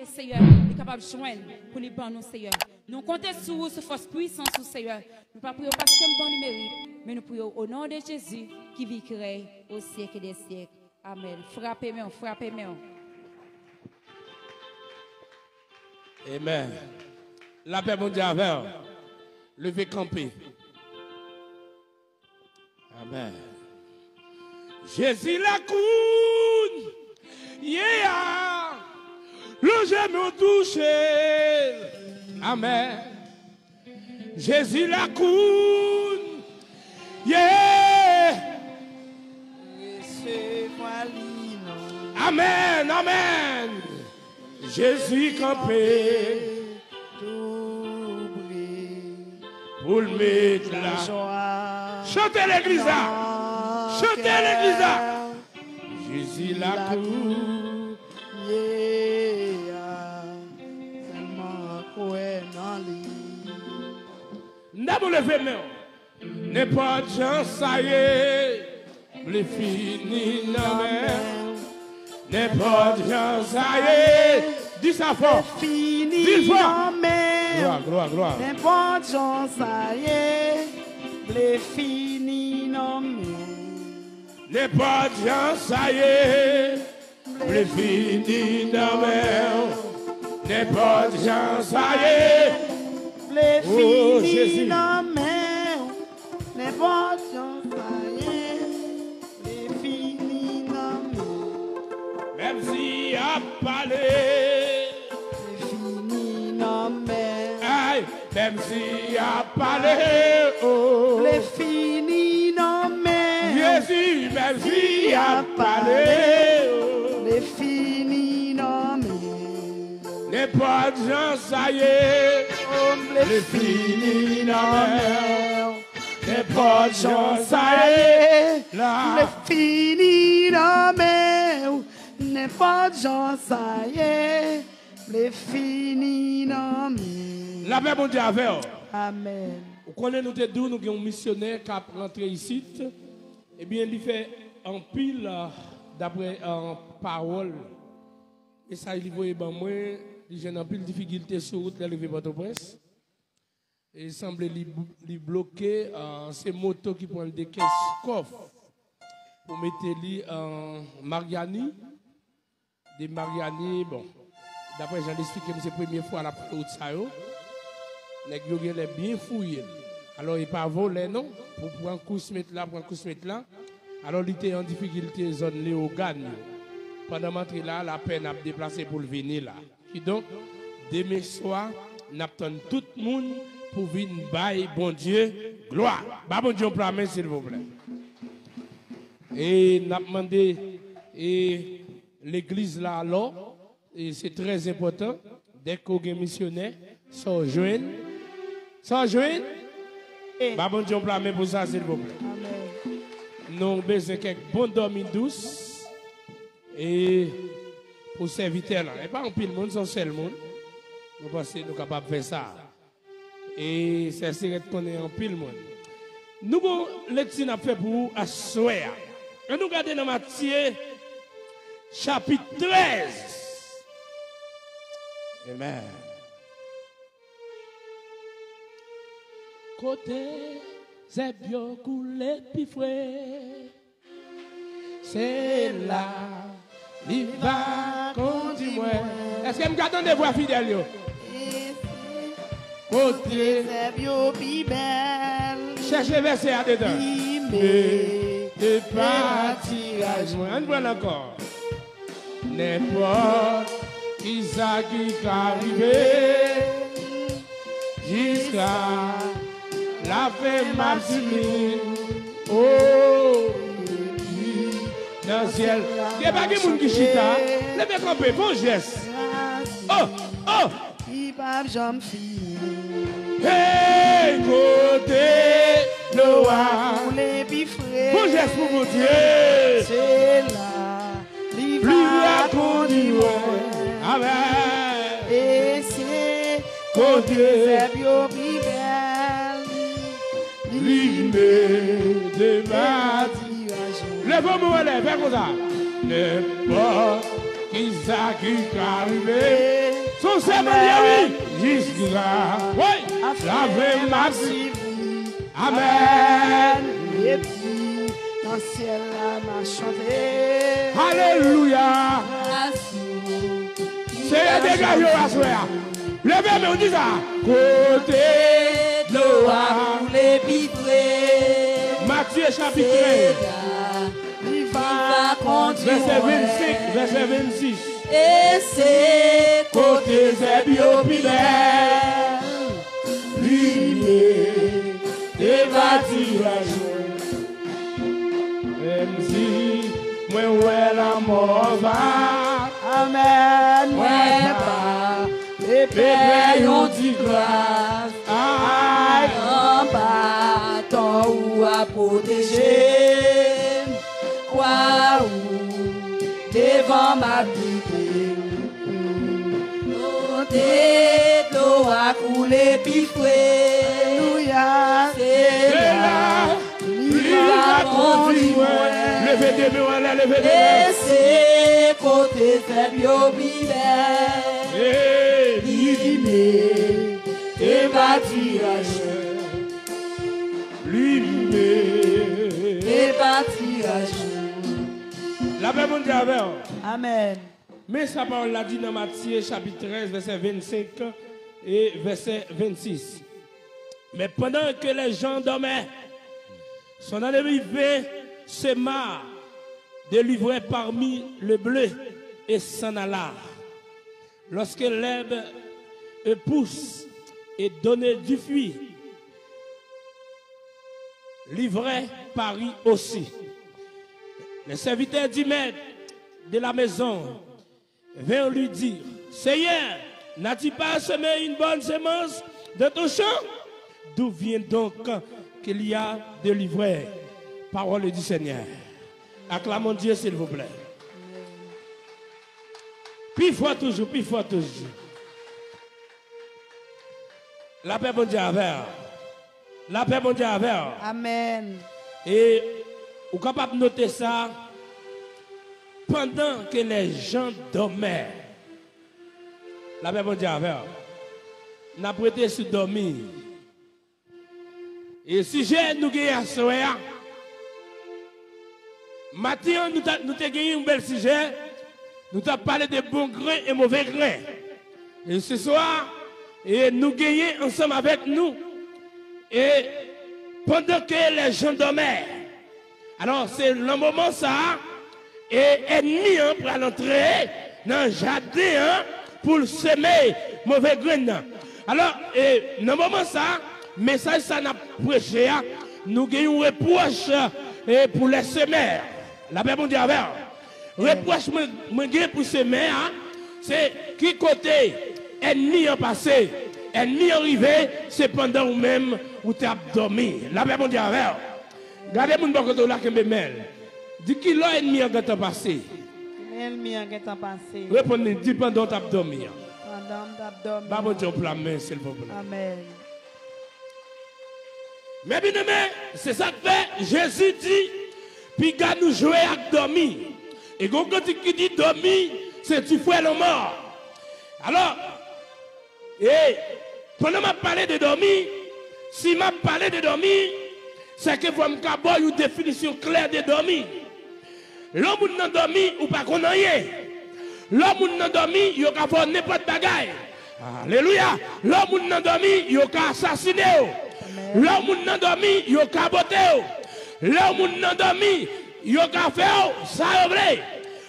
le Seigneur est capable de joindre pour les bancs, nous, Seigneur. Nous comptons sur vous, sur force puissance, Seigneur. Nous ne pas prions parce que bon mérite, mais nous prions au nom de Jésus qui vit au siècle des siècles. Amen. Frappez-moi, frappez-moi. Amen. La paix mondiale avec. Levez camper. Amen. Jésus la coune. Yeah. Le genou touché. Amen. Jésus la coune. Yeah. Amen. Amen. Jésus campé. Pour le mettre là. Chantez l'église là. Chantez l'église là. Jésus la cour. N'a pas levé main. N'est pas de chance, ça y est. Les fini non n'est pas de chance, ça y est. Dis ça fort. Dis fort. Gloire, gloire. N'est pas de chance, ça y est. Les fini non n'est pas de chance, ça y est. Les fini non n'est pas de chance, ça y est. Les fini non n'est pas de chance, ça y est. Les fini non même si a parlé. Les fini non même si a parlé. Oh. Les fini non Jésus, même si a parlé. Oh. Les fini non n'est pas de gens, ça y est. Les fini non n'est pas de gens, ça y est. Les fini non n'est pas de gens, ça y est. Les fini non la paix mondiale avec. Amen. Vous connaissez nous deux, nous avons un missionnaire qui a rentré ici. Eh bien, il fait un pile d'après en parole. Et ça, il voit moi, j'ai un pile de difficultés sur route d'arriver à Port-au-Prince. Et il semble lui bloquer ces motos qui prennent des caisses coffres pour mettre lui en Mariani. Des Mariani, bon, d'après j'en expliqué, c'est la première fois à la route ça. Les gens sont bien fouillés. Alors, il pas volé, non? Pour prendre un coup de là, prendre un coup de là. Alors, il était en difficulté zone Léogane. Pendant que là, la peine a déplacé pour le venir là. Et donc, demain soir, nous attendons tout le monde pour venir bailler, bon Dieu, gloire. Bah, bon Dieu, on prend main, s'il vous plaît. Et nous avons demandé l'église là, alors, et c'est très important, dès qu'on est missionnaire, sans joindre. Sans joindre? Bah, bon Dieu, on prend main pour ça, s'il vous plaît. Nous avons besoin de quelques bons dormir douces. Et pour serviteur là, et pas un pile monde, c'est seul monde. Nous pensons que nous sommes capables de faire ça. Et c'est vrai qu'on est en pile monde. Nous avons lecture à faire pour vous à soir. Et nous regardons dans Matthieu chapitre 13. Amen. Côté c'est bien coulé puis frais. C'est là. Il va continuer. Est-ce que vous gardez des voix fidèles? Côté. C'est bio belle. Cherchez verset à dedans. De partirage. On voit encore. N'importe qui ça qui arrive jusqu'à la fin maximum. Oh. Dans le ciel. Il n'y a pas de monde qui chita. Levez camper, bon geste. Oh, oh. Il va jamais finir. Hey, côté Noah. Bon geste pour mon Dieu. C'est là. Il va continuer. Amen. Et c'est côté. C'est bio belle. Limé de ma. Lève-moi, lève, fais comme ça. N'importe qui ça qui arrive Son serment, oui. Jusqu'à. Oui. Laver ma vie. Amen. Et puis, dans le ciel, là, m'a chanté. Alléluia. C'est dégagé à soi. Levez-moi, on dit ça. Côté de l'eau, les pivrés. Matthieu chapitre 13. Il va conduire. Verset 25, verset 26. Et c'est Côté des biopilères, lui et bâtir à jour. Même si moi ouais la mort va. Amen. ouais pas. Et Père, on dit grâce. Aïe. En bâton ou à protéger. Quoi ou devant ma vie. Côté de l'eau a coulé piqué. Alléluia. C'est là. Lui va conduire. Levez des mains, levez des mains. Et c'est côté faible bibère. Et bâtirage. Lui Et bâtirage. la paix mondiale avec. Amen. Mais sa parole l'a dit dans Matthieu chapitre 13, verset 25 et verset 26. Mais pendant que les gens dormaient, son ennemi vint se marre de livrer parmi le bleu et s'en alla. Lorsque l'herbe pousse et donne du fruit, livrait Paris aussi. Les serviteurs du maître de la maison vint lui dire, Seigneur, n'as-tu pas semé une bonne semence de ton champ? D'où vient donc qu'il y a de l'ivraie? Parole du Seigneur. Acclamons Dieu, s'il vous plaît. Puis fort toujours, puis fort toujours. La paix mondiale avec. La paix mondiale avec. Amen. Et vous êtes capable de noter ça pendant que les gens dormaient. La paix mondiale avec. On a prêté sur dormir. Et si j'ai nous gagné à soir, maintenant nous avons gagné un bel sujet. Nous avons parlé de bons grains et mauvais grains. Et ce soir, et nous gagnons ensemble avec nous. Et pendant que les gens dormaient, alors c'est le moment ça, et ennemi pour entrer dans le jardin pour semer mauvais grains. Alors, dans le moment ça, message ça n'a prêché, nous gagnons un reproche pour les semeurs. La paix mondiale avec. Reproche pour semer, c'est qui côté ennemi en passé, ennemi arrivé, c'est pendant ou même où tu as dormi. La paix mondiale avec. Regardez mon côté là que me mêle. Dis qui l'ennemi en passé. L'ennemi en passé. Répondez, dis pendant tu as dormi. Pendant tu as dormi. Bah, Dieu, pour la main, s'il vous plaît. Amen. Mais bien aimé, c'est ça que fait Jésus dit, puis gars nous jouer avec dormir. Et quand il dit dormir, c'est tu fais le mort. Alors, et pendant que je parle de dormir, si je parle de dormir, c'est que faut me avoir une définition claire de dormir. L'homme n'a dormi ou pas qu'on rien. L'homme n'a dormi, il a fait n'importe bagaille. Alléluia. L'homme n'a dormi, il a assassiné. L'homme n'a dormi, il a caboté. L'homme n'a dormi, il a fait ça.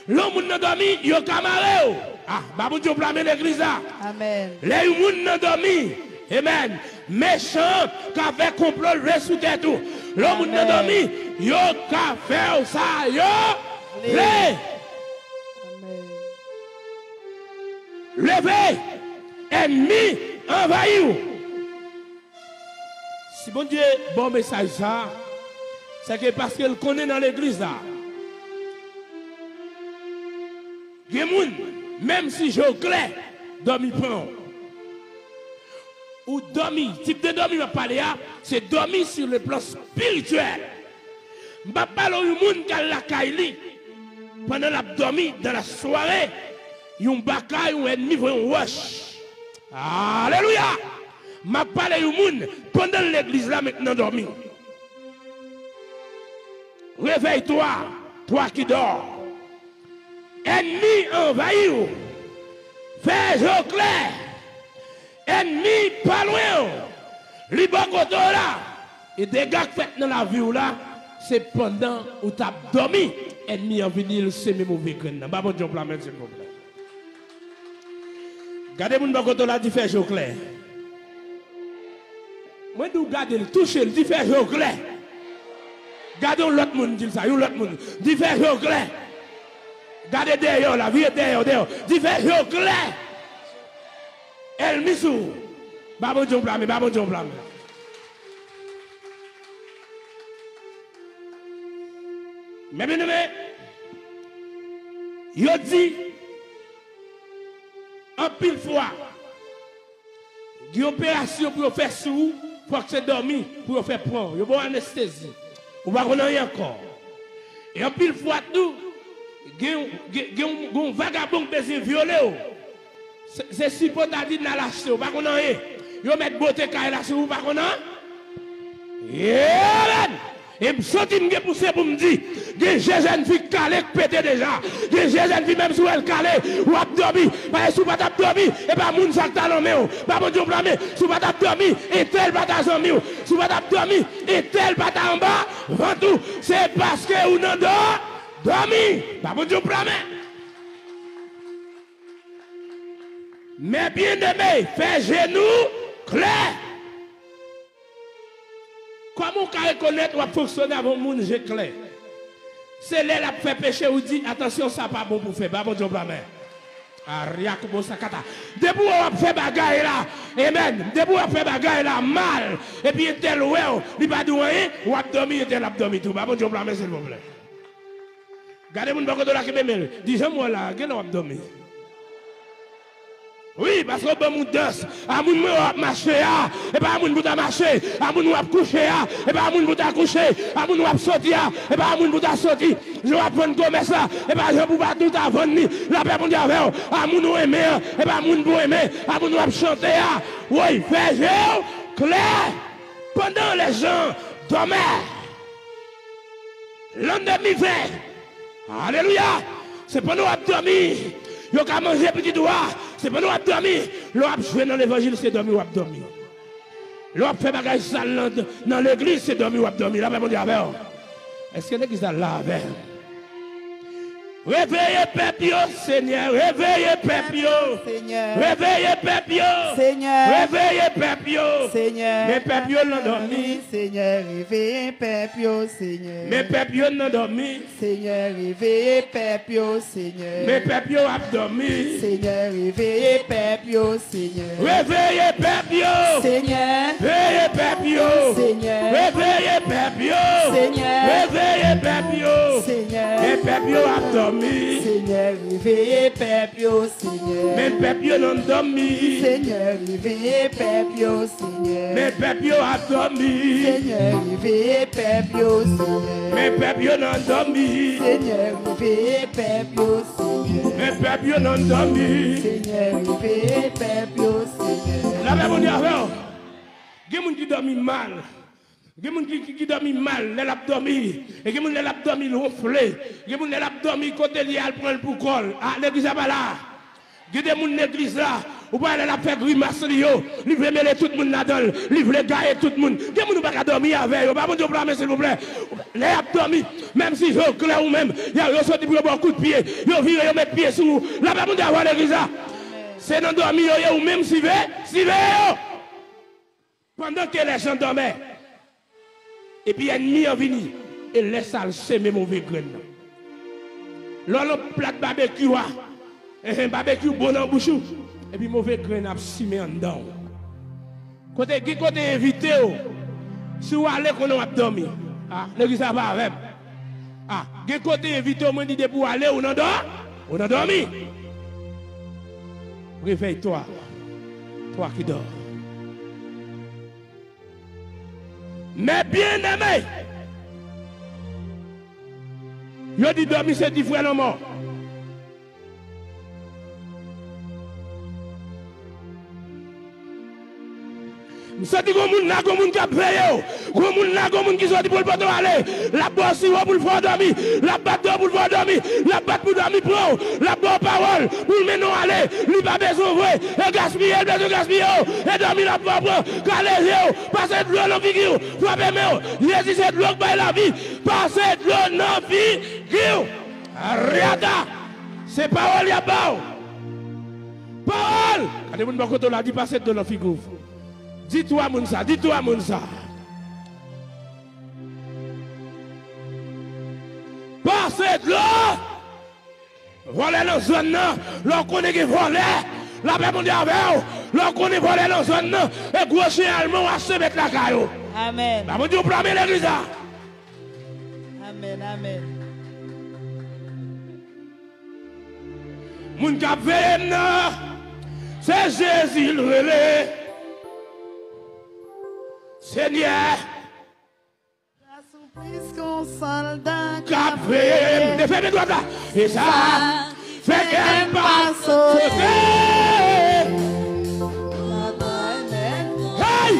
L'homme n'a dormi, il a camaré. Ah, babou Dieu blâmer l'église là. Amen. Les gens n'ont dormi. Amen. Méchant qui avait complot sous tête tout. L'homme n'a dormi, il a fait ça. Amen. Levez, ennemi, envahis. Si bon Dieu, bon message ça, c'est que parce qu'elle connaît dans l'église là. Même si je clair, dormi prend. Ou dormi, type de dormi, je parle là, c'est dormir sur le plan spirituel. Je parle au monde qui a la caille pendant la dormi dans la soirée. Yon bakay ou ennemi vont wash. Alléluia. M'a parlé au monde pendant l'église là maintenant dormi. Réveille-toi, toi qui dors. Ennemi envahit. Fais jour clair. Ennemi pas loin. Libokoto là. Et des gars qui fait dans la vie là, c'est pendant où tu as dormi. Ennemi en venir semer mauvais grain. Bah bon Dieu plan s'il vous plaît. Gardez mon bakoto là, dit fait jour clair. Moi nous garder le toucher, dit fait jour clair. Gardons l'autre monde dit ça, l'autre monde. Dit fait jour clair. Gardez derrière la vie derrière. Dit fait jour clair. El misou. Bah bon Dieu plan, bah bon Dieu plan. Mais bien aimé, il dit en pile fois, il y a une opération pour faire sous, pour que c'est dormi, pour faire prendre. Il y a une anesthésie. On va rien encore. Et en pile fois tout, il y a un vagabond qui besoin violer. C'est si pour ta dit n'a lâché, on va rien. Il y a mettre beauté quand il a lâché, on va rien. Et je suis poussé pour me dire que j'ai une fille calée qui pète déjà. Que j'ai une fille même si elle calée ou abdomi. Parce que si vous n'avez pas dormi, et pas moun sak talon me. Pas mon Dieu blâmer. Si vous n'avez pas dormi, et tel bata en mieux. Si vous n'avez pas dormi, et tel bata en bas. Avant tout, c'est parce que vous n'avez pas dormi. Pas mon Dieu blâmer. Mais bien aimé, fais genou clair. Comment on peut reconnaître ou fonctionner avant le monde clair? C'est là qui fait péché ou dit attention, ça pas bon pour faire. Bah bon Dieu, blâmer. Debout on fait bagaille là, amen. Debout on fait bagaille là mal. Et puis tel ouais, il pas de rien, ou abdomen tel abdomen tout. Bah bon Dieu, blâmer s'il vous plaît. Gardez mon bakot de la qui m'aime. Dis-moi là, quel abdomen? Oui, parce que bon danse, à mon marché, et pas à mon bout à marcher, à mon bout à coucher, et pas à mon bout à coucher, à mon bout à sortir, et pas à mon bout à sortir. Je vais prendre commerce là, et pas je ne peux pas tout avant ni la paix mon diable, à mon aimer, et pas à mon bout aimer, à mon bout chanter. Oui, fais jeu clair. Pendant les gens dormaient, l'endemi fait. Alléluia. C'est pendant qu'on dormi. Yo ka manger petit doigt, c'est pas nous à dormir. L'on a joué dans l'évangile, c'est dormir ou à dormir. L'on a fait bagage sale dans l'église, c'est dormir ou à dormir. Là, mon Dieu, est-ce que l'église a là avec? Réveillez Pépio, Seigneur, réveillez Pépio, Seigneur, réveillez Pépio, Seigneur, réveillez Pépio, Seigneur, mais Pépio l'ont dormi, Seigneur, réveillez Pépio, Seigneur, mais Pépio l'ont dormi, Seigneur, réveillez Pépio, Seigneur, mais Pépio a dormi, Seigneur, réveillez Pépio, Seigneur, réveillez Pépio, Seigneur, réveillez Pépio, Seigneur, réveillez Pépio, Seigneur, réveillez Pépio, Seigneur, mais Pépio a dormi. Seigneur, réveillez Pépio, Seigneur. Mais Pépio non dormi. Seigneur, réveillez Pépio, Seigneur. Mais Pépio a dormi. Seigneur, réveillez Pépio, Seigneur. Mais Pépio non dormi. Seigneur, réveillez Pépio, Seigneur. Mais Pépio non dormi. Seigneur, réveillez Pépio, Seigneur. La même on dit alors, il y a des gens qui dorment mal. Il y a des gens qui dorment mal, les l'abdomen. Et il y a des gens qui l'abdomen ronflé. Il y a des gens qui l'abdomen côté lié à prendre pour col. Ah, l'église n'est pas là. Il y a des gens qui l'église là. Ou pas aller la faire grimace, il veut mêler tout le monde là-dedans. Il veut gailler tout le monde. Il y a des gens qui ne dormir avec. Pas mon Dieu, s'il vous plaît. Les abdomen, même si je clair ou même, il y a sorti pour un coup de pied. Ils virent, ils mettent pied sous. Là, pas mon Dieu, avoir l'église là. C'est dans dormir ou même si pendant que les gens dormaient. Et puis ennemi en vini et laisse ça semer mauvais grain. L'on plat barbecue un barbecue bon en bouche et puis mauvais grain a semé en dedans. Côté invité si vous allez qu'on a dormi. Ah, l'église ça va avec. Ah, côté invité on dit pour aller on a dormi. Réveille-toi. Toi qui dors. Mais bien aimé, je dis dormir c'est 10 fois le mort. Je dis que les gens qui ont payé, les gens qui sont pour le bateau aller, la bosse pour le faire dormir, la batte pour le faire dormir, la batte pour dormir pro, la bonne parole pour le mener aller, lui pas besoin vrai, et gaspiller, besoin gaspiller, et dormir la propre, caler, passer de l'eau dans la figure, frapper mes Jésus c'est de l'eau qui la vie, passer de l'eau dans la figure. Riada, c'est parole ya bao. Parole. Quand les gens qui ont dit passer de l'eau dans la figure. Dis-toi moun ça, dis-toi moun ça. Passez de l'eau. Voler dans la zone, l'on connaît qui vole. La paix mondiale avec l'on connaît voler dans la zone, et gros chien allemand a se mettre la caillou. Amen. Bah, mon Dieu, blâmer l'église. Amen, amen. Moun kap veille, c'est Jésus le relais. Seigneur, Plus qu'un soldat cap veille, ne fais mes doigts là. Et ça, fait qu'elle passe au fait. Hey!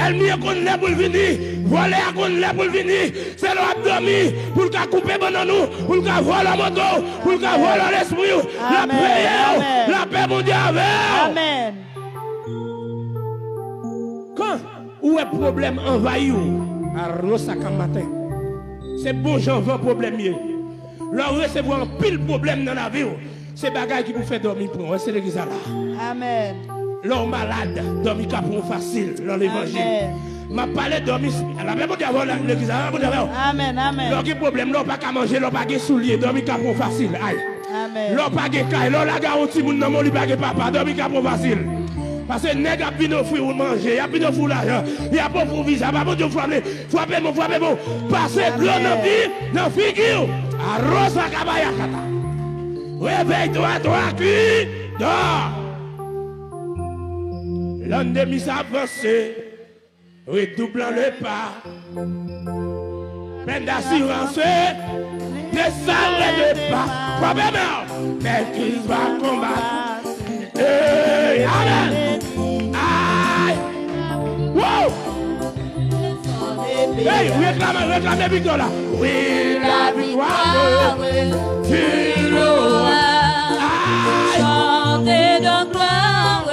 Elle m'y a connu pour le venir, voler à connu pour le venir, c'est l'abdomen pour qu'à couper pendant nous, pour qu'à voler la moto, pour qu'à voler l'esprit, la prière, la paix mondiale. Amen. Quand où est problème envahi à Rosaka matin, c'est bon j'en veux problème. Là recevoir un pile problème dans la vie, c'est bagaille qui vous fait dormir pour c'est l'église là. Amen. L'homme malade, dormir capon facile dans l'évangile. M'a parlé de dormir, la même chose avant l'église. Amen, amen. L'homme qui problème, l'homme pas qu'à manger, l'homme pas qu'à soulier, dormir capon facile. Aïe. Amen. L'homme pas qu'à caille, l'homme la garantie, mon nom, lui pas qu'à papa, dormir capon facile. Parce que nèg a bien offrir ou manger, a bien offrir l'argent, il a pas pour visa, pas bon Dieu frappez mon, passer de l'eau dans figure, arrose la cabaya kata. Réveille-toi, toi qui dors. L'endemi s'avance, redoublant le pas, plein d'assurance, descend le pas, problème, mais qu'il va combattre. Amen. Aïe. Wow. Hey, réclame la victoire là. Oui, la victoire. Tu l'auras. Chantez de gloire,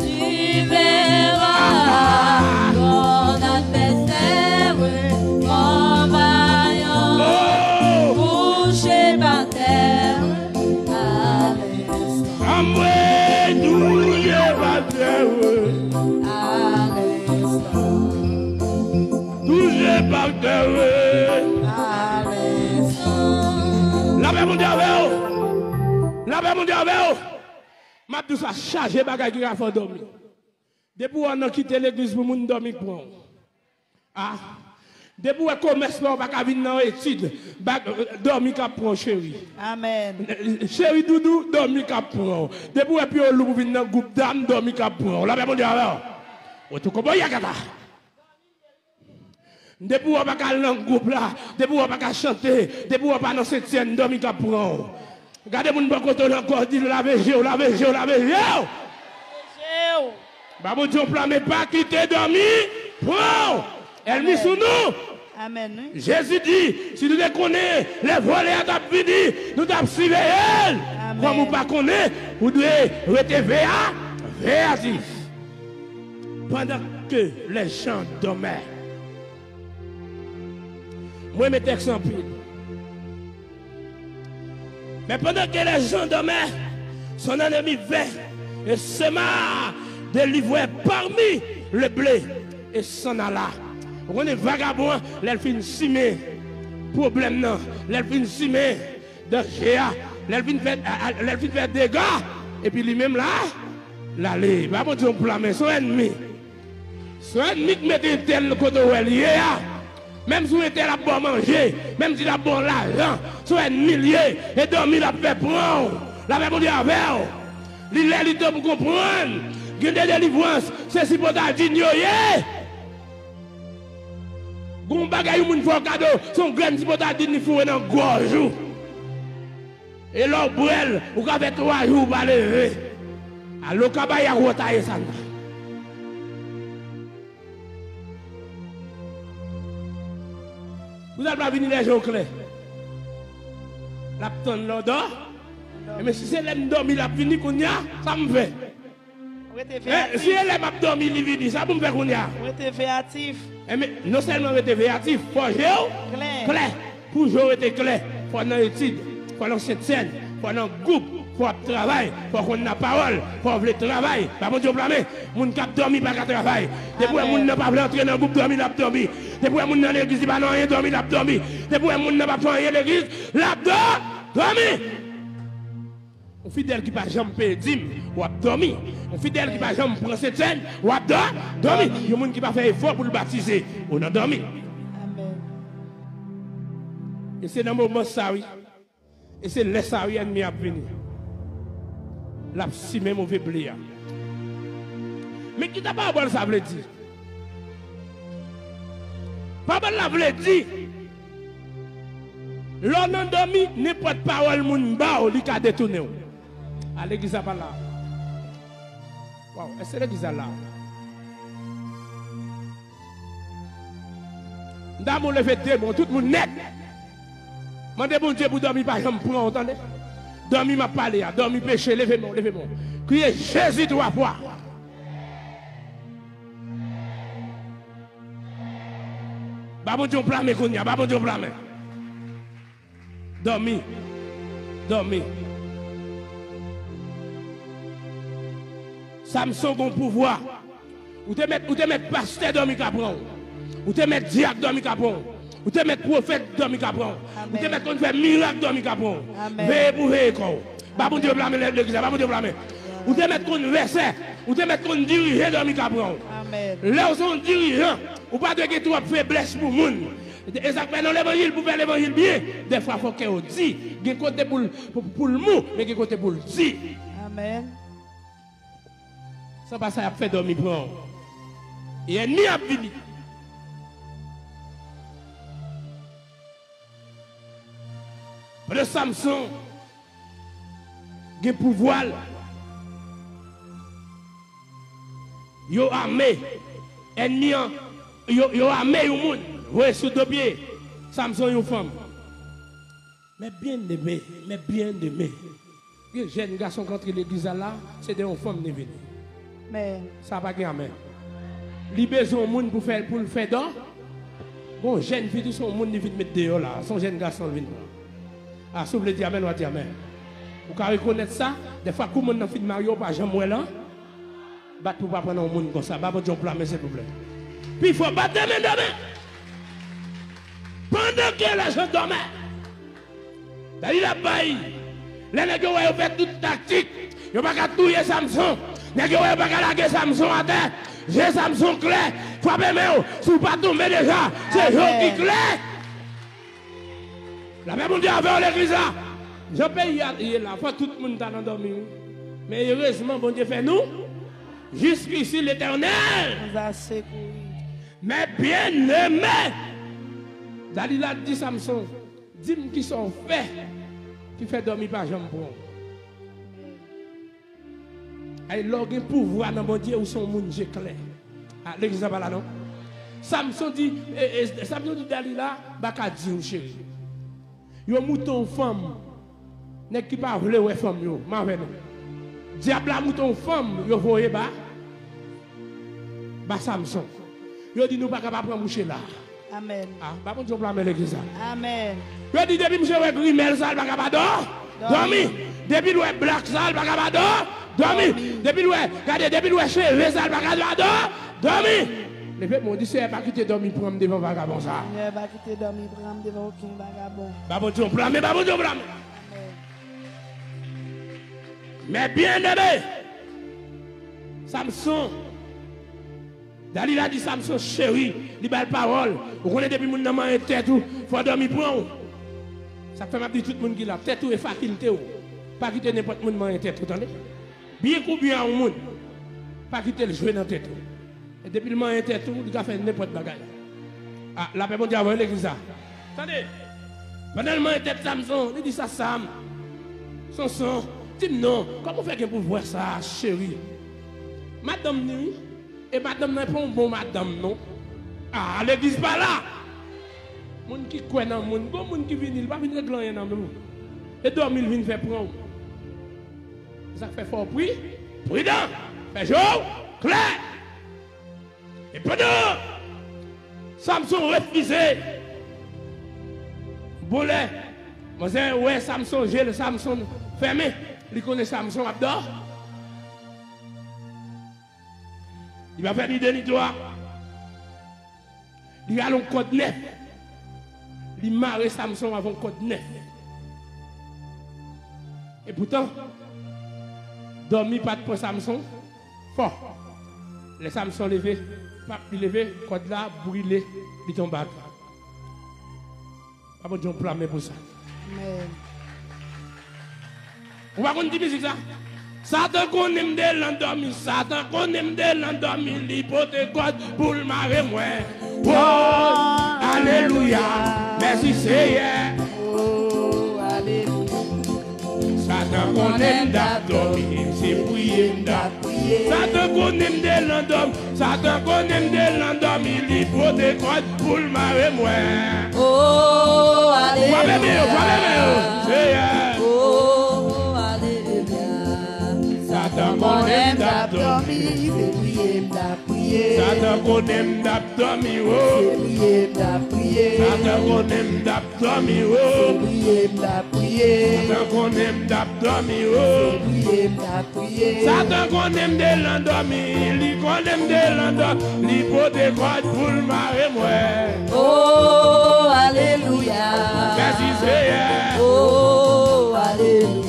tu verras ton adversaire, mon vaillant, couché par terre. La paix mondiale, la paix mondiale, m'a tout ça chargé bagay qui a fait dormir. Depuis on a quitté l'église pour moun dormir pour. Ah, depuis on commerce là pas venir dans étude, dormir cap pour chéri. Amen. Chéri doudou dormir cap pour. Depuis on puis on loue venir dans groupe d'âme dormir cap pour. La paix mondiale. O tout comment yakata. Depuis on pas dans le groupe là, depuis on pas chanter, depuis on pas dans cette scène dormir cap pour. Regardez mon bon côté encore dit la VG, la VG, la VG. Bah mon Dieu, mais pas quitter dormir. Prends. Elle mise sous nous. Amen. Jésus dit, si nous connaissons les voleurs à venir, nous devons suivre elle. Comme vous ne connaissez pas, vous devez rester véatif. Pendant que les gens dormaient, moi, mes textes en pile. Mais pendant que les gens dormaient, son ennemi vint et sema délivré parmi le blé et s'en alla. On est vagabond, l'elfine simé, problème non, l'elfine simé, danger, l'elfine fait dégâts, et puis lui-même là, l'aller, va mon Dieu blâmer son ennemi qui met tel côté où elle est, même si on était là pour manger, même si la bon l'argent, son ennemi lié, et dormir la paix prendre, la paix pour dire avec, il est pour comprendre, qu'il y a des délivrances, c'est si pour t'as dit, Gon bagay moun fò cadeau, son graine si pota dit ni fou dans gorge. Et l'or brel, ou ka fait 3 jours pas lever. Alors ka ya rotailler ça. Vous allez pas venir les jours clairs. La tonne l'ordre. Mais si c'est l'aime dormir la fini qu'on y a, ça me fait. Si elle aime dormir il vini, ça me fait qu'on y a. Vous êtes créatif. Mais non seulement vous êtes créatif, faut jouer clair. Pour jouer être clair, faut dans étude, faut dans cette scène, faut dans groupe, faut travailler, faut qu'on a parole, faut vouloir travailler. Pas bon Dieu blâmer, moun cap dormi pas travailler. Depuis moun n'a pas voulu entrer dans groupe dormi l'a dormi. Depuis moun dans l'église pas non rien dormi l'a dormi. Depuis moun n'a pas faire l'église l'a dormi. On fidèle qui pas jamais payer dîme, ou a dormi. On fidèle qui pas jamais prendre cette scène, ou a dormi. Il y a moun qui pas faire effort pour le baptiser, on a dormi. Amen. Et c'est dans le moment ça oui. Et c'est le ça oui ennemi a venir. La si même mauvais blé. Mais qui t'a pas bon ça veut dire? Pas bon la veut dire. L'on a dormi n'importe parole moun ba ou li ka détourner. À l'église à là. Wow, est-ce que l'église là? D'abord levé bon tout le monde net. Mandez bon Dieu pour dormir pas jamais prend entendez? Dormir m'a parlé, dormir péché, levez-moi. Criez Jésus 3 fois. Ba bon Dieu blâmer konya, ba bon Dieu blâmer. Dormir. Samson bon pouvoir. Ou te mettre pasteur dormi capron. Ou te mettre diacre dormi capron. Ou te mettre prophète dormi capron. Ou te mettre qu'on fait miracle dormi capron. Veille pour veille quoi. Ba bon Dieu blâmer l'église, ba bon Dieu blâmer. Ou te mettre qu'on verset, ou te mettre qu'on dirigeant dormi capron. Amen. Là où sont dirigeants, ou pas de que trop faiblesse pour monde. Exactement dans l'évangile pour faire l'évangile bien, des fois faut qu'on dit, il y a côté pour le mot, mais il y a côté pour le dire. Amen. Ça passe ça a fait dormir pour. Et ennemi a fini. Le Samson, il a pouvoir. Yo armé, ennemi, yo armé au monde. Ouais, sous deux pieds, Samson une femme. Mais bien aimé. Les jeunes garçons qui entrent l'église là, c'est des femmes qui viennent. Mais ça va bien, amen. Les besoins au monde pour le faire dans. Bon, jeune fille, son monde qui vient mettre dehors là, son jeune garçon vient. Ah, si vous voulez dire amen, on va dire amen. Vous pouvez reconnaître ça, des fois, comme on a fait de Mario, pas jamais là. Battre pour pas prendre un monde comme ça, pas de blâmer, s'il vous plaît. Puis il faut battre demain. Pendant que les gens dorment, il a baillé. Les nègres ont fait toute tactique. Ils n'ont pas qu'à touiller Samson. Les nègres n'ont pas qu'à laguer Samson à terre. J'ai Samson clair. Frappez moi, si vous ne pas tomber déjà, c'est eux qui clair. La même Dieu avait l'église là. Je paye là, faut tout le monde est endormi. Mais heureusement, bon Dieu fait nous. Jusqu'ici l'Éternel. Mais bien aimé. Dalila dit Samson, dis-moi qui sont faits, qui fait dormir par jambe pour. Et l'orgue pouvoir dans mon Dieu où son monde j'ai clair. Ah, l'exemple là non. Samson dit Dalila, baka dit chérie. Yo mouton femme, n'est qui pas voulu ouais femme yo, m'avait non. Diable mouton femme, yo voyez ba Samson. Yo dit nous pas capable prendre moucher là. Amen. Ah, pas bon Dieu blâmer l'église. Amen. Je dis depuis monsieur ouais grimel ça pas capable dormi. Depuis ouais black ça pas capable dormi. Depuis ouais regardez depuis ouais cheveux ça pas capable dormi. Les peuple m'ont dit c'est pas quitter dormi pour me devant vagabond ça. Ne pas quitter dormi pour me devant aucun vagabond. Pas bon Dieu blâmer, pas bon Dieu blâmer. Mais bien aimé. Samson Dalila dit Samson chéri, il a la parole. Vous connaissez depuis mon nom et tête tout, faut dormir pour vous. Ça fait m'a dit tout le monde qui l'a tête tout et faculté ou. Pas quitter n'importe monde en tête, vous entendez? Bien ou bien au monde. Pas quitter le jouer dans tête. Et depuis le moment en tête tout, il a fait n'importe bagaille. Ah, la paix mondiale, vous l'église ça. Attendez. Pendant le moment, tête Samson, il dit ça, Sam. Samson, dis-moi non, comment fait pour voir ça, chérie? Madame nuit, et madame n'est pas un bon madame, non? Ah, l'église pas là. Moun qui croit dans le monde, bon moun qui vient, il va venir régler dans le monde. Et dormir, il vient faire prendre. Ça fait fort prix, prudent, fait jour, clair. Et pendant, Samson refusé. Boulet, moi j'ai ouais Samson, j'ai le Samson fermé. Il connaît Samson Abdor. Il va faire ni deux ni trois. Il a un code 9. Il marre Samson avant code 9. Et pourtant, dormi pas de Samson, fort. Les Samson levé, pas levé, code là, brûlé, il tombe. Pas bon Dieu blâmer pour ça. Amen. On va continuer musique ça. Satan connaît de l'endormi, Satan connaît de l'endormi, l'hypothèque pour le marrer moi. Oh, alléluia, merci Seigneur. Oh, alléluia. Satan connaît d'endormi, c'est prier d'endormi. Satan connaît de l'endormi, Satan connaît de l'endormi, l'hypothèque pour le marrer moi. Oh, alléluia. Seigneur. Oh, alléluia. Satan Mon connaît aime d'abdomi, c'est prier, d'appuyer. Satan connaît d'abdomi, oh. C'est prier, d'appuyer. Satan connaît d'abdomi, oh. Prier, d'appuyer. Satan connaît d'abdomi, oh. Prier, d'appuyer. Satan connaît de l'endormi, il connaît de l'endormi, il faut des cordes pour le marrer, moi. Oh, alléluia. Merci Seigneur. Oh, alléluia.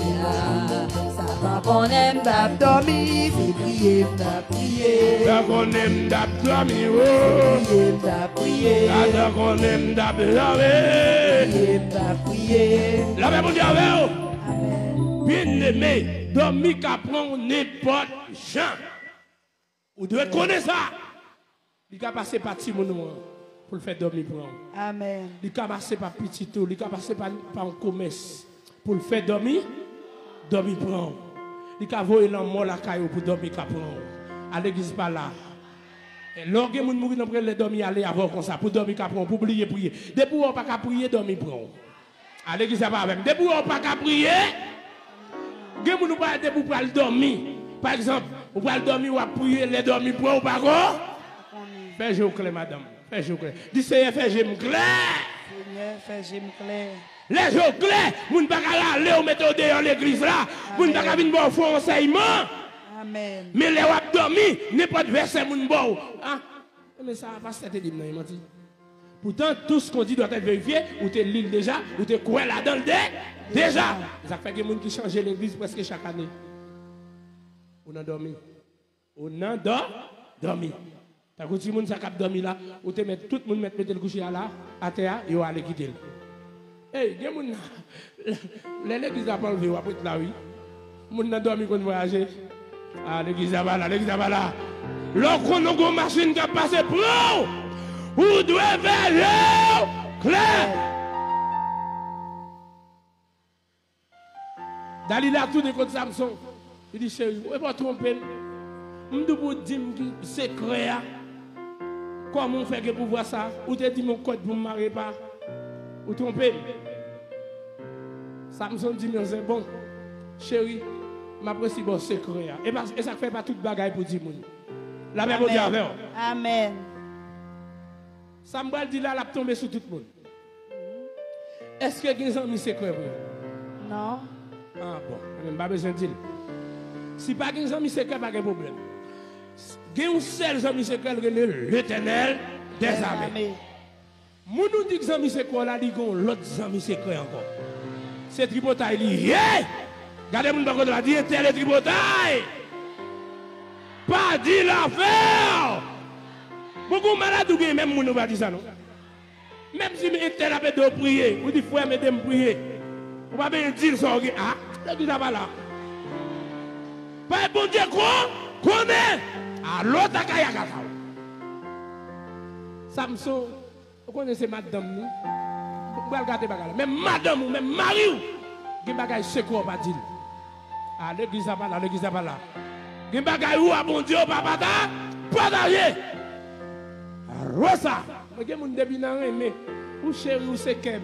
Satan qu'on aime D'abdomi, c'est prier, d'appuyer. Satan connaît d'abdomi, oh. Prier, d'appuyer. Satan connaît d'abdomi. Prier, d'appuyer. La même mondiale, oh. Amen. Bien aimé, dormi qu'à prendre n'importe gens. Vous devez connaître ça. Il a passé par petit monde pour le faire dormir pour nous. Amen. Il a passé par petit tout, il a passé par un commerce pour le faire dormir pour nous. Il a volé l'amour la caillou pour dormir pour nous. À l'église pas là. Et lorsque les gens mourent, ils les dormir aller avant comme ça pour dormir pour nous, pour oublier prier. Depuis on pas qu'à prier dormir pour nous. À l'église pas même. Depuis on pas qu'à prier. Les gens ne pas pour le dormir. Par exemple, vous pouvez dormir ou prier les dormir pour ou pas quoi? Fais jeu clair, madame. Fais jeu clair. Dis Seigneur, fais jeu clair. Seigneur, fais j'aime clair. Les jeux clairs, vous ne pouvez pas aller au méthode dans l'église là. Vous ne pouvez pas venir pour faire enseignement. Amen. Mais les wap dormi, n'importe verset vous ne pouvez pas. Mais ça va pas se dire, il m'a dit. Pourtant, tout ce qu'on dit doit être vérifié. Ou tu lis déjà, ou tu crois là-dedans déjà. Ça fait que les gens qui changent l'église presque chaque année. On a dormi. On a dormi. T'as vu si les gens qui dormi là, ou tu mets tout le monde mettre le coucher là, à terre, et on va aller quitter. Hey, l'église n'a pas enlevé, après la oui. Les gens ont dormi quand voyager. Ah, l'église n'a pas là, l'église n'a pas là. Lorsqu'on a une machine qui a passé pour vous devez faire clair. Dalila tout de contre Samson. Il dit, chérie, vous ne pas tromper. Je ne vous dire que c'est secret. Comment on fait pour voir ça? Ou te dit mon code pour ne me marier pas? Ou tromper? Samson dit, mais c'est bon. Chérie, m'apprécie bon secret. Et ça ne fait pas toute bagaille pour dire. La même chose avec vous. Amen. Samuel dit là, il a tombé sur tout le monde. Est-ce que vous avez mis secret? Non. Ah bon, je n'ai pas besoin de dire. Si pas vous avez mis secret, pas de problème. Il y a un seul ami secret, l'Éternel des armées. Nous nous disons que les amis secrets là, ils ont l'autre ami secret encore. C'est tripotaille lié. Regardez mon bagage là, dit tel tripotaille. Pas dit l'affaire. Beaucoup de malades ou bien même nous va dire ça non. Même si tel a fait de prier, vous dites frère mettez me prier. On va bien dire ça ah, là tu pas là. Pas bon Dieu quoi? Connaît à l'autre kaya. Samson Vous connaissez madame nous? Vous pouvez regarder bagage. Même madame ou même mari ou, qui bagage c'est quoi pas dire. Ah l'église a pas là, l'église a pas là. Qui bagage ou à bon Dieu papa ta partager. Rosa, moi j'ai mon début dans mais ou chéri ou c'est kem.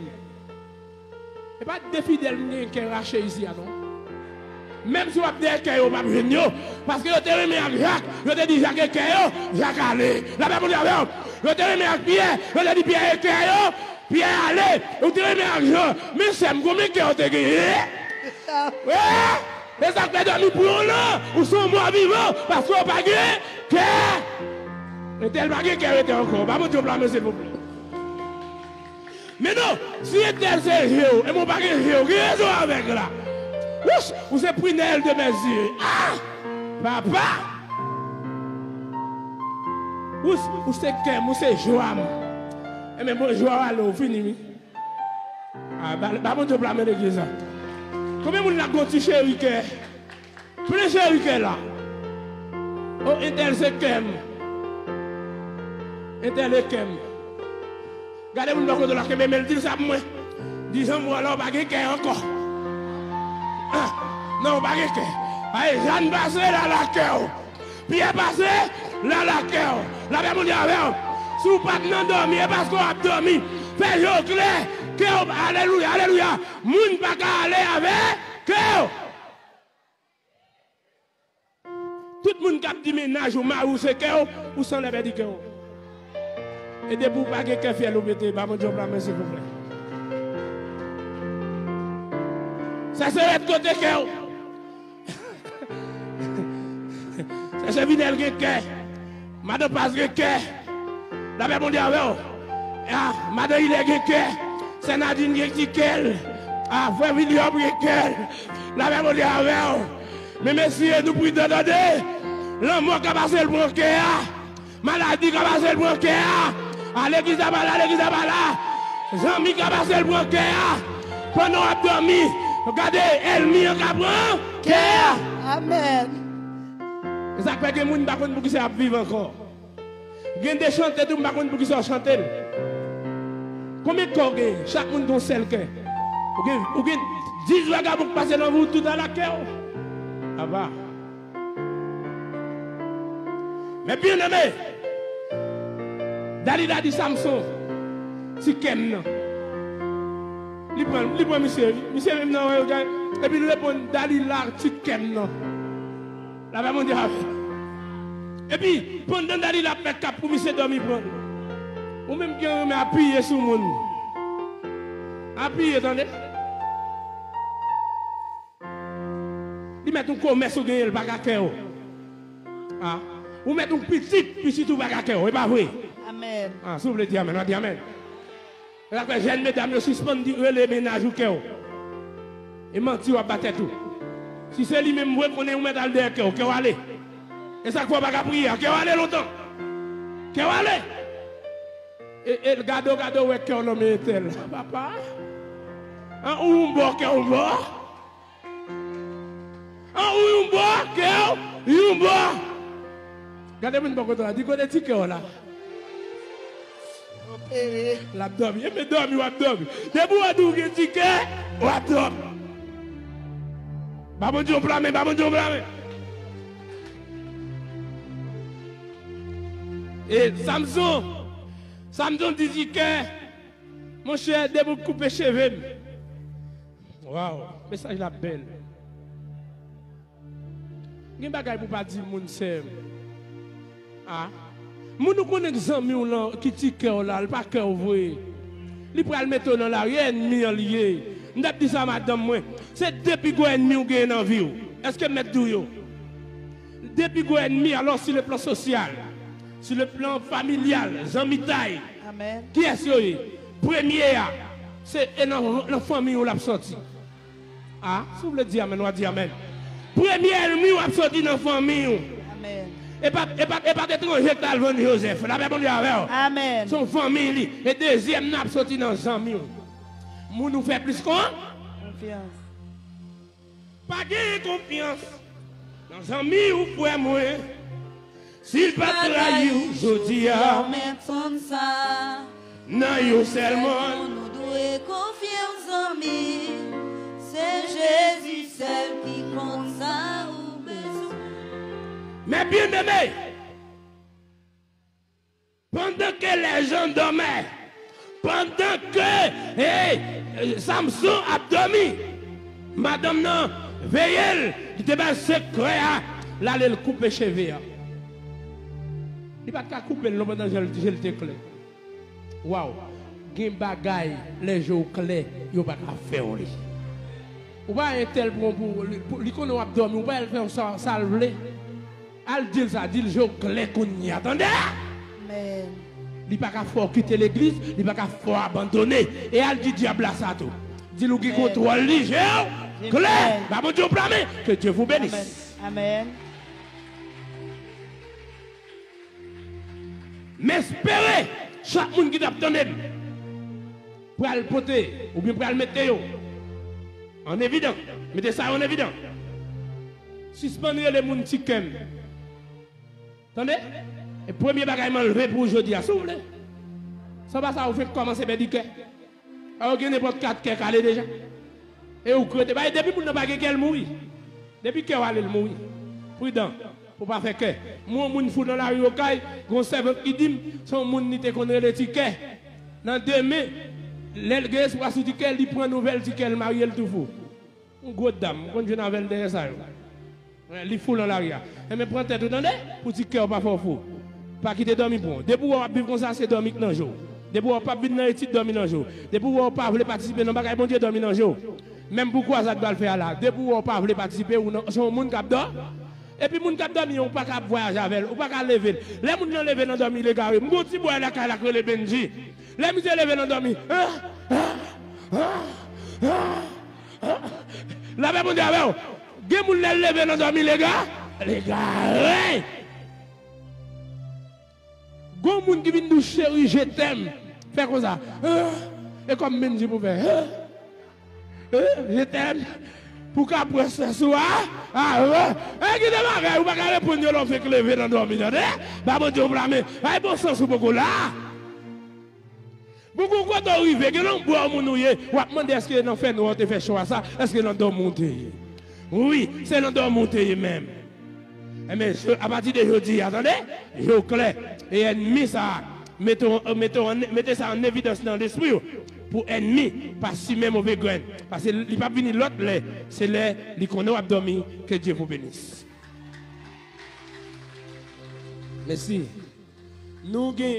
Et pas des fidèles qui raché ici non. Même si vous avez des cailloux, pas venir, parce que vous avez remis avec Jacques, vous avez dit Jacques et cailloux, Jacques allez. La Bible dit avec vous avez remis avec Pierre, vous avez dit Pierre et cailloux, Pierre allez. Vous avez remis avec Jean, mais c'est combien que vous avez gagné? Oui, les acteurs de nous pour là, ou sont morts vivants, parce que vous n'avez pas gagné, cœur. Mais tel pas gagné, cœur était encore. Pas mon Dieu, s'il vous plaît. Mais non, si tel c'est Géo, et mon pas gagné Géo, qui raison avec là? Vous êtes pris Nel de mes yeux. Ah! Papa! Vous c'est Kem, vous c'est Joam. Et même bon, Joam, allô, fini. Ah, bah, bon, je blâme l'église. Combien de gens ont chez Riquet? Plus chez Riquet là. Oh, Intel c'est Kem. Intel est Kem. Regardez-vous le de la Kem, mais dit ça pour moi. Disons-moi là, pas Kem encore. Non, pas que. Allez, Jeanne passé là la cœur. Pierre passé là la cœur. La Bible dit avec vous. Si vous pas dormir parce qu'on a dormi, faites-le clair. Cœur, alléluia, alléluia. Moun pas qu'à aller avec cœur. Tout le monde qui a dit ménage ou marou c'est cœur ou sans lever du cœur. Et de pour pas que cœur fait l'obété, bah mon Dieu, s'il vous plaît. Ça serait de côté cœur. Ça c'est Videl qui est. Madame Paz qui est. La Bible dit avec vous. Ah, Madame il est qui est. C'est Nadine qui est. Ah, frère William qui est. La Bible dit avec vous. Mais messieurs, nous prions de donner. L'amour qui a passé le bronquet. Maladie qui a passé le bronquet. À l'église à Bala, l'église à Bala. Jean-Mi qui a passé le bronquet. Pendant qu'on a dormi. Regardez, Elmi en cabran, cœur. Amen. Ça fait que les gens ne peuvent pas vivre encore. Il y a des chanteurs qui ne peuvent pas chanter. Combien de corps chaque monde a un seul cœur? Vous avez 10 regards pour passer dans vous tout dans la cœur. Ah bah. Mais bien aimé, Dalila dit Samson, si Kem non. Il prend monsieur même non, et puis il répond Dalila, si Kem non. La maman dit, et puis pendant Dalila fait cap pour monsieur dormir prendre. Ou même qui on appuyer sur le monde. Appuyer, attendez. Il met un commerce au gagner le bagaqueur. Ah. Ou met un petit tout bagaqueur, et pas vrai. Amen. Ah, s'il vous plaît, dis amen, on dit amen. La jeune mesdames, suspendent les ménages au cœur. Et menti ou battre tout. Si c'est lui-même qu'on est mettre dans le cœur, cœur aller. Et ça quoi pas prier, cœur aller longtemps. Cœur aller. Et le gado ouais cœur nommé tel. Papa. Un ou un bon cœur bon. Un ou un bon cœur, un bon. Regardez-moi une bonne chose, dis qu'on est petit cœur là. L'abdomen, mais dormi ou abdomen. Debout à tout que tu cœur ou abdomen. Babon Dieu blâme, babon Dieu blâme. Et Samson dit que mon cher, debout couper cheveux. Waouh, message la belle. Il y a des choses pour pas dire mon sème. Ah. Moun nou connaît zanmi ou là qui ti cœur là, le pas cœur vrai. Li pral mettre dans la rien ennemi lié. M'dap dit ça madame moi. C'est depuis go ennemi ou gagne dans vie. Est-ce que mettre dou yo? Depuis go ennemi alors sur le plan social, sur le plan familial, zanmi taille. Amen. Qui est-ce yo? Premier c'est la famille ou l'a sorti. Ah, si vous voulez dire amen, on dit amen. Premier ennemi ou a sorti dans la famille. Amen. Et pas étranger que Alvon Joseph. La Bible dit avec. Amen. Son famille. Et deuxième, n'a sorti dans les amis. Nous nous fait plus quoi? Confiance. Pas de confiance. Dans les amis ou pour moi. S'il pas trahi, je dis à. Maintenant ça. Non, yo seulement. Nous devons confier aux amis. C'est Jésus seul qui compte ça ou besoin. Mais bien aimé, pendant que les gens dormaient, pendant que Samson a dormi, madame non, veillez, il était bien secret, là, il coupe les cheveux. Il n'y a pas de couper le pendant que je le déclare. Waouh, il y a des bagailles, les jours clés, il n'y a pas de faire. Ou pas un tel pour lui qu'on a dormi, ou pas elle fait ça salver. Elle dit ça, dit le jour clé qu'on y attendait. Amen. Il n'y a pas qu'à faire quitter l'église, il n'y a pas qu'à faire abandonner. Et elle dit diable à ça tout. Dis-nous qui contrôle les gens. Claire, bah mon Dieu, que Dieu vous bénisse. Amen. Mais espérez, chaque monde qui t'attend pour le porter, ou bien pour le mettre en évidence. Mettez ça en évidence. Suspendez les gens qui t'aiment. Attendez? Et premier bagage m'enlever pour aujourd'hui, s'il vous plaît. Ça va ça vous fait commencer à méditer. Alors que n'importe 4 qui est déjà. Et vous croyez, depuis que vous n'avez pas qu'elle mourir. Depuis qu'elle va mourir. Prudent. Pour pas faire que. Moi, mon fou dans la rue au caille, mon serveur qui dit, son monde n'était qu'on ait les tickets. Dans 2 mai, l'élève soit sous ticket, il prend une nouvelle ticket, il marie le tout fou. Une grosse dame, quand je n'avais derrière ça. Il fout dans l'arrière. Et me prend tête, vous entendez? Pour ticket, pas fort fou. Pas quitter dormir bon. Depuis où on vivre comme ça, c'est dormir dans le jour. Depuis où on pas vivre dans l'étude, dormir dans le jour. Depuis où on pas voulu participer dans le bagage, bon Dieu, dormir dans le jour. Même pourquoi ça doit le faire là? Depuis où on pas voulu participer, ou non, son monde qui dort. Et puis, moun qui dormi, on pas qu'à voyager avec elle, on pas qu'à lever. Les gens qui levé dans dormi, les gars, mon petit boy là, qui a les Benji. Les gens qui levé dans dormi. La même monde avec vous. Des gens qui levé dans dormi, les gars. Les gars, ouais. Gon moun qui vient nous chérir, je t'aime. Fais comme ça. Et comme Benji pour faire. Je t'aime. Pour qu'après ce soir, et qui démarre, ou pas qu'à répondre, on fait que lever dans dormir. Bah, bon Dieu, blâmer. Aïe, bon sens ou beaucoup là. Beaucoup quand on arrive, que l'on boit mon nouillet, ou à demander est-ce que l'on fait nous, on te fait choix ça, est-ce que l'on doit monter? Oui, c'est l'on doit monter même. Mais à partir de aujourd'hui, attendez, je clair, et ennemi ça, mettez ça en évidence dans l'esprit. Pour ennemi, pas si même mauvais grain. Parce qu'il n'y a pas venu l'autre, c'est les qu'on a dormi, que Dieu vous bénisse. Merci. Nous gagnons.